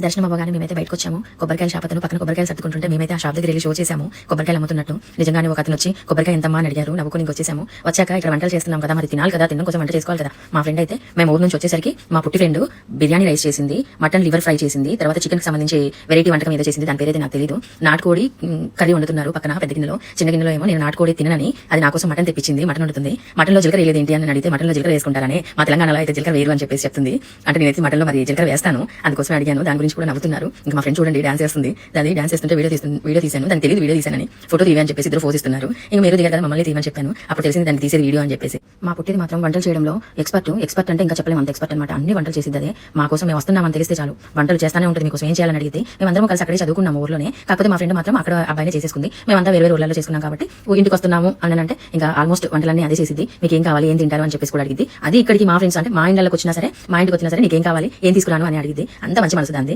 దర్శనం అవ్వగానే మేమైతే బయటకు వచ్చాము. కొబ్బరికాయల షాప్ అతను పక్కన కొబ్బరికాయలు సర్దుకుంటుంటే మేమైతే ఆ షాప్ దగ్గర వెళ్ళి షో చేసాము. కొబ్బరికాయలు అమ్ముతున్నట్టు నిజంగానే ఒక అతను వచ్చి కొబ్బరికాయ ఎంతమ్మా అని అడిగారు. నవ్వుకుని వచ్చేసాము. వచ్చాక ఇక్కడ వంటలు చేస్తున్నాం కదా, మరి తినాలి కదా, తినడం కోసం వంట చేసుకోవాలి కదా. మా ఫ్రెండ్ అయితే మేము ఊరు నుంచి వచ్చేసరికి మా పుట్టి ఫ్రెండ్ బిర్యానీ రైస్ చేసింది, మటన్ లివర్ ఫ్రై చేసింది, తర్వాత చికెన్ కి సంబంధించి వెరైటీ వంటకం ఏదో చేసింది. దాని పేరైతే నాకు తెలియదు. నాటుకోడి కర్రీ వండుతున్నారు పక్కన పెద్ద గిన్నెలో. చిన్న గిన్నెలో ఏమో నేను నాటుకోడి తినని అది నా కోసం మటన్ తెప్పించింది. మటన్ వండుతుంది. మటన్ లో జీలకర్ర వేయలేదు ఏంటి అని అడిగితే మటన్ లో జీలకర్ర వేసుకుంటారని, మా తెలంగాణలో అయితే జీలకర్ర వేరు అని చెప్పేసి చెప్తుంది. అంటే నేనైతే మటన్ లో మరి జీలకర్ర వేస్తాను, అందుకోసం అడిగాను. దాని గురించి కూడా నవ్వుతున్నారు. ఇంకా మా ఫ్రెండ్ చూడండి డాన్స్ చేస్తుంది. దాన్ని డాన్స్ చేస్తుంటే వీడియో తీసాను. దానికి తెలియదు వీడియో తీసానని, ఫోటో తీవి అని చెప్పేసి ఇద్దరు ఫోజ్ ఇస్తున్నారు. ఇంకా మీరు దిగారు కదా మమ్మల్ని తీయమని చెప్పాను. అప్పుడు తెలిసింది దాన్ని తీసేది వీడియో అని చెప్పేసి. మా పుట్టిది మాత్రం వంటలు చేయడంలో ఎక్స్పర్ట్ అంటే ఇంకా చెప్పలేము, అంత ఎక్స్పర్ట్ అనమాట. అన్ని వంటలు చేసేది అదే. మా కోసం మేము వస్తున్నామని తెలిస్తే చాలు వంటలు చేస్తానే ఉంటుంది. మీకోసం ఏం చేయాలని అడిగితే మేమందరం కలిసి అక్కడే చదువుకున్నాము ఊర్లోనే. కాకపోతే మా ఫ్రెండ్ మాత్రం అక్కడ అబ్బాయినే చేసేసుకుంది. మేమంతా వేరే ఊర్లలో చేసుకున్నాం కాబట్టి ఇంటికి వస్తున్నాము అని అంటే ఇంకా ఆల్మోస్ట్ వంటలన్నీ అదే చేసింది. మీకు ఏం కావాలి, ఏం తింటారు అని చెప్పేసి కూడా అడిగింది. అది ఇక్కడికి మా ఫ్రెండ్స్ అంటే మా ఇంట్లోకి వచ్చినా సరే, మా ఇంటికి వచ్చినా సరే నీకేం కావాలి, ఏం తీసుకురాను అని అడిగింది. అంత మంచి మనసు దాన్ని.